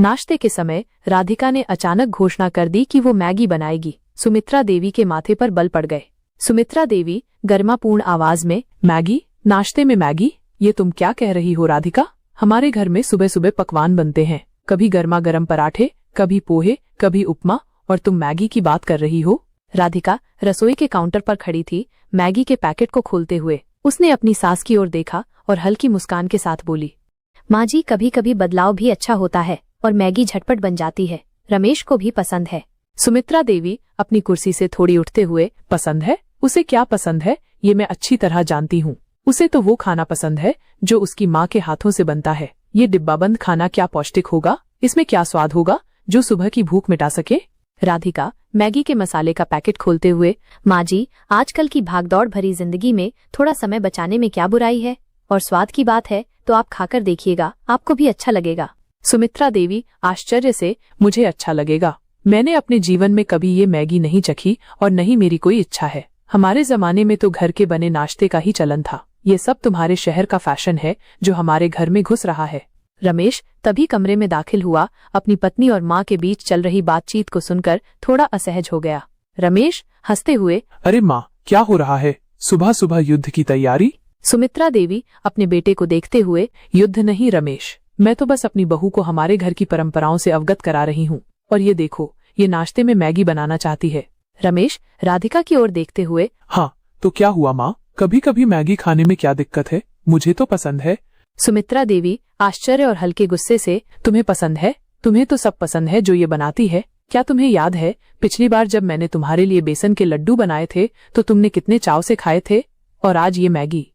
नाश्ते के समय राधिका ने अचानक घोषणा कर दी कि वो मैगी बनाएगी। सुमित्रा देवी के माथे पर बल पड़ गए। सुमित्रा देवी गरिमापूर्ण आवाज में, मैगी? नाश्ते में मैगी? ये तुम क्या कह रही हो राधिका? हमारे घर में सुबह सुबह पकवान बनते हैं, कभी गर्मा गर्म पराठे, कभी पोहे, कभी उपमा, और तुम मैगी की बात कर रही हो? राधिका रसोई के काउंटर पर खड़ी थी, मैगी के पैकेट को खोलते हुए। उसने अपनी सास की ओर देखा और हल्की मुस्कान के साथ बोली, माँ जी, कभी कभी बदलाव भी अच्छा होता है और मैगी झटपट बन जाती है। रमेश को भी पसंद है। सुमित्रा देवी अपनी कुर्सी से थोड़ी उठते हुए, पसंद है? उसे क्या पसंद है ये मैं अच्छी तरह जानती हूँ। उसे तो वो खाना पसंद है जो उसकी माँ के हाथों से बनता है। ये डिब्बाबंद खाना क्या पौष्टिक होगा? इसमें क्या स्वाद होगा जो सुबह की भूख मिटा सके? राधिका मैगी के मसाले का पैकेट खोलते हुए, माँ जी, आजकल की भागदौड़ भरी जिंदगी में थोड़ा समय बचाने में क्या बुराई है? और स्वाद की बात है तो आप खाकर देखिएगा, आपको भी अच्छा लगेगा। सुमित्रा देवी आश्चर्य से, मुझे अच्छा लगेगा? मैंने अपने जीवन में कभी ये मैगी नहीं चखी और नहीं मेरी कोई इच्छा है। हमारे जमाने में तो घर के बने नाश्ते का ही चलन था। ये सब तुम्हारे शहर का फैशन है जो हमारे घर में घुस रहा है। रमेश तभी कमरे में दाखिल हुआ। अपनी पत्नी और माँ के बीच चल रही बातचीत को सुनकर थोड़ा असहज हो गया। रमेश हंसते हुए, अरे माँ, क्या हो रहा है? सुबह सुबह युद्ध की तैयारी? सुमित्रा देवी अपने बेटे को देखते हुए, युद्ध नहीं रमेश, मैं तो बस अपनी बहू को हमारे घर की परंपराओं से अवगत करा रही हूँ। और ये देखो, ये नाश्ते में मैगी बनाना चाहती है। रमेश राधिका की ओर देखते हुए, हाँ तो क्या हुआ माँ, कभी कभी मैगी खाने में क्या दिक्कत है? मुझे तो पसंद है। सुमित्रा देवी आश्चर्य और हल्के गुस्से से, तुम्हें पसंद है? तुम्हें तो सब पसंद है जो ये बनाती है। क्या तुम्हें याद है पिछली बार जब मैंने तुम्हारे लिए बेसन के लड्डू बनाए थे तो तुमने कितने चाव से खाए थे? और आज ये मैगी।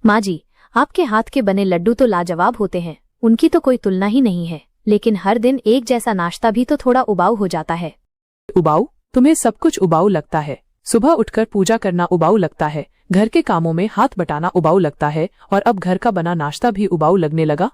माँ जी, आपके हाथ के बने लड्डू तो लाजवाब होते हैं, उनकी तो कोई तुलना ही नहीं है। लेकिन हर दिन एक जैसा नाश्ता भी तो थोड़ा उबाऊ हो जाता है। उबाऊ? तुम्हें सब कुछ उबाऊ लगता है। सुबह उठकर पूजा करना उबाऊ लगता है, घर के कामों में हाथ बटाना उबाऊ लगता है, और अब घर का बना नाश्ता भी उबाऊ लगने लगा?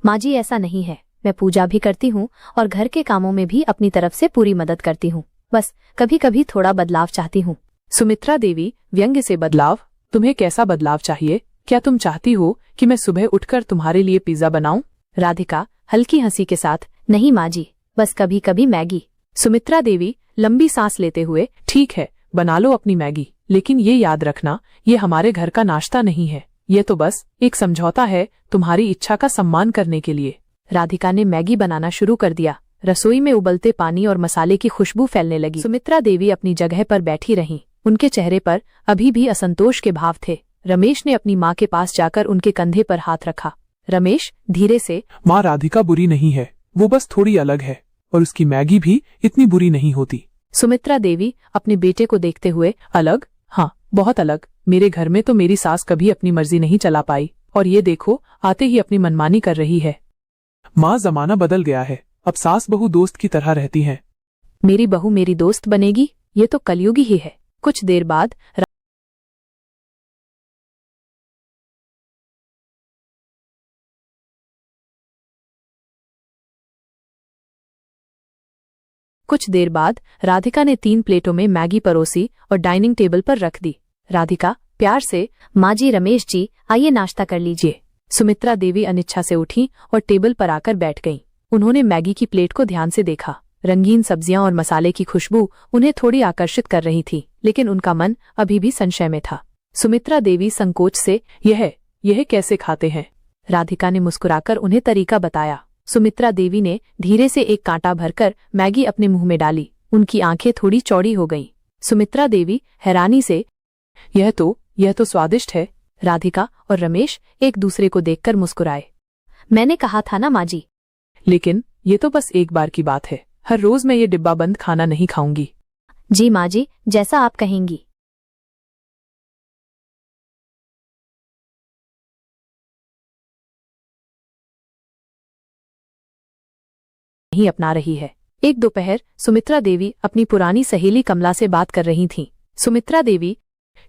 माँ जी, ऐसा नहीं है। मैं पूजा भी करती हूँ और घर के कामों में भी अपनी तरफ से पूरी मदद करती हूँ। बस कभी कभी थोड़ा बदलाव चाहती हूँ। सुमित्रा देवी व्यंग्य से, बदलाव? तुम्हें कैसा बदलाव चाहिए? क्या तुम चाहती हो कि मैं सुबह उठकर तुम्हारे लिए पिज्जा बनाऊं? राधिका हल्की हंसी के साथ, नहीं माँ जी, बस कभी कभी मैगी। सुमित्रा देवी लंबी सांस लेते हुए, ठीक है, बना लो अपनी मैगी, लेकिन ये याद रखना, ये हमारे घर का नाश्ता नहीं है। ये तो बस एक समझौता है तुम्हारी इच्छा का सम्मान करने के लिए। राधिका ने मैगी बनाना शुरू कर दिया। रसोई में उबलते पानी और मसाले की खुशबू फैलने लगी। सुमित्रा देवी अपनी जगह पर बैठी रहीं। उनके चेहरे पर अभी भी असंतोष के भाव थे। रमेश ने अपनी माँ के पास जाकर उनके कंधे पर हाथ रखा। रमेश धीरे से, माँ, राधिका बुरी नहीं है, वो बस थोड़ी अलग है, और उसकी मैगी भी इतनी बुरी नहीं होती। सुमित्रा देवी अपने बेटे को देखते हुए, अलग? हाँ, बहुत अलग। मेरे घर में तो मेरी सास कभी अपनी मर्जी नहीं चला पाई, और ये देखो आते ही अपनी मनमानी कर रही है। माँ, जमाना बदल गया है, अब सास बहू दोस्त की तरह रहती हैं। मेरी बहू मेरी दोस्त बनेगी? ये तो कलयुगी ही है। कुछ देर बाद राधिका ने 3 प्लेटों में मैगी परोसी और डाइनिंग टेबल पर रख दी। राधिका प्यार से, माँ जी, रमेश जी, आइए नाश्ता कर लीजिए। सुमित्रा देवी अनिच्छा से उठी और टेबल पर आकर बैठ गईं। उन्होंने मैगी की प्लेट को ध्यान से देखा। रंगीन सब्जियां और मसाले की खुशबू उन्हें थोड़ी आकर्षित कर रही थी, लेकिन उनका मन अभी भी संशय में था। सुमित्रा देवी संकोच से, यह कैसे खाते हैं? राधिका ने मुस्कुराकर उन्हें तरीका बताया। सुमित्रा देवी ने धीरे से एक कांटा भरकर मैगी अपने मुंह में डाली। उनकी आंखें थोड़ी चौड़ी हो गईं। सुमित्रा देवी हैरानी से, यह तो स्वादिष्ट है। राधिका और रमेश एक दूसरे को देखकर मुस्कुराए। मैंने कहा था ना माँ जी। लेकिन ये तो बस एक बार की बात है, हर रोज मैं ये डिब्बा बंद खाना नहीं खाऊंगी। जी माँ जी, जैसा आप कहेंगी। नहीं अपना रही है। एक दोपहर सुमित्रा देवी अपनी पुरानी सहेली कमला से बात कर रही थीं। सुमित्रा देवी,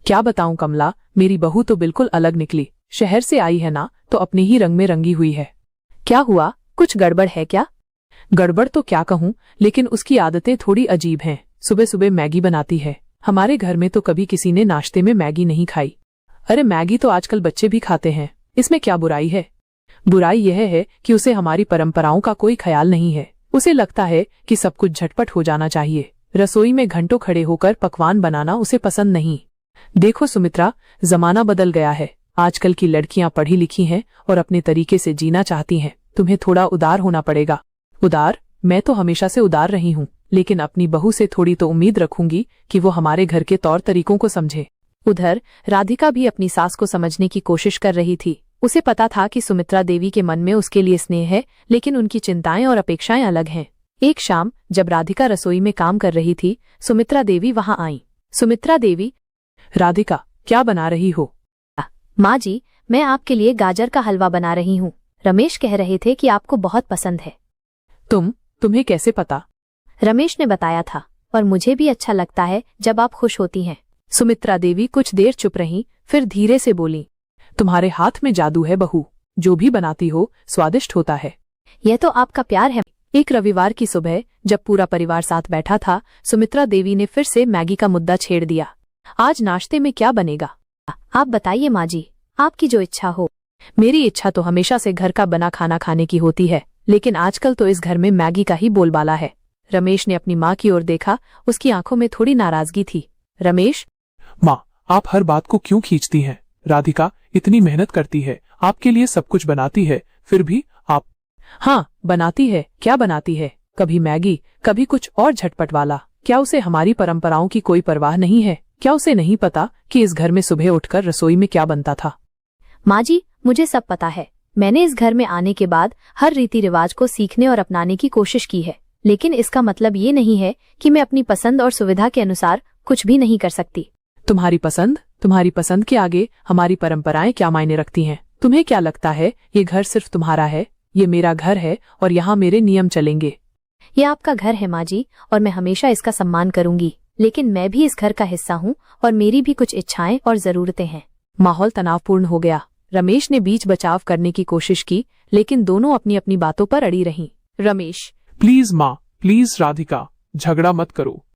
क्या बताऊं कमला, मेरी बहू तो बिल्कुल अलग निकली। शहर से आई है ना, तो अपने ही रंग में रंगी हुई है। क्या हुआ, कुछ गड़बड़ है क्या? गड़बड़ तो क्या कहूँ, लेकिन उसकी आदतें थोड़ी अजीब हैं। सुबह सुबह मैगी बनाती है। हमारे घर में तो कभी किसी ने नाश्ते में मैगी नहीं खाई। अरे मैगी तो आजकल बच्चे भी खाते हैं, इसमें क्या बुराई है? बुराई यह है कि उसे हमारी परंपराओं का कोई ख्याल नहीं है। उसे लगता है कि सब कुछ झटपट हो जाना चाहिए। रसोई में घंटों खड़े होकर पकवान बनाना उसे पसंद नहीं। देखो सुमित्रा, जमाना बदल गया है। आजकल की लड़कियां पढ़ी लिखी हैं और अपने तरीके से जीना चाहती हैं। तुम्हें थोड़ा उदार होना पड़ेगा। उदार? मैं तो हमेशा से उदार रही हूँ, लेकिन अपनी बहू से थोड़ी तो उम्मीद रखूंगी कि वो हमारे घर के तौर तरीकों को समझे। उधर राधिका भी अपनी सास को समझने की कोशिश कर रही थी। उसे पता था कि सुमित्रा देवी के मन में उसके लिए स्नेह है, लेकिन उनकी चिंताएं और अपेक्षाएं अलग हैं। एक शाम जब राधिका रसोई में काम कर रही थी, सुमित्रा देवी वहां आईं। सुमित्रा देवी, राधिका, क्या बना रही हो? माँ जी, मैं आपके लिए गाजर का हलवा बना रही हूँ। रमेश कह रहे थे कि आपको बहुत पसंद है। तुम्हें कैसे पता? रमेश ने बताया था, और मुझे भी अच्छा लगता है जब आप खुश होती हैं। सुमित्रा देवी कुछ देर चुप रहीं, फिर धीरे से बोली, तुम्हारे हाथ में जादू है बहू। जो भी बनाती हो स्वादिष्ट होता है। यह तो आपका प्यार है। एक रविवार की सुबह जब पूरा परिवार साथ बैठा था, सुमित्रा देवी ने फिर से मैगी का मुद्दा छेड़ दिया। आज नाश्ते में क्या बनेगा? आप बताइए माँ जी, आपकी जो इच्छा हो। मेरी इच्छा तो हमेशा से घर का बना खाना खाने की होती है, लेकिन आजकल तो इस घर में मैगी का ही बोलबाला है। रमेश ने अपनी माँ की ओर देखा। उसकी आंखों में थोड़ी नाराजगी थी। रमेश, माँ, आप हर बात को क्यों खींचती हैं? राधिका इतनी मेहनत करती है, आपके लिए सब कुछ बनाती है, फिर भी आप। हाँ, बनाती है। क्या बनाती है? कभी मैगी, कभी कुछ और झटपट वाला। क्या उसे हमारी परंपराओं की कोई परवाह नहीं है? क्या उसे नहीं पता कि इस घर में सुबह उठकर रसोई में क्या बनता था? माँ जी, मुझे सब पता है। मैंने इस घर में आने के बाद हर रीति रिवाज को सीखने और अपनाने की कोशिश की है, लेकिन इसका मतलब ये नहीं है कि मैं अपनी पसंद और सुविधा के अनुसार कुछ भी नहीं कर सकती। तुम्हारी पसंद के आगे हमारी परंपराएं क्या मायने रखती हैं? तुम्हें क्या लगता है ये घर सिर्फ तुम्हारा है? ये मेरा घर है और यहाँ मेरे नियम चलेंगे। ये आपका घर है माँ जी, और मैं हमेशा इसका सम्मान करूंगी, लेकिन मैं भी इस घर का हिस्सा हूँ और मेरी भी कुछ इच्छाएं और जरूरतें हैं। माहौल तनावपूर्ण हो गया। रमेश ने बीच बचाव करने की कोशिश की, लेकिन दोनों अपनी अपनी बातों पर अड़ी रहीं। रमेश, प्लीज माँ, प्लीज राधिका, झगड़ा मत करो।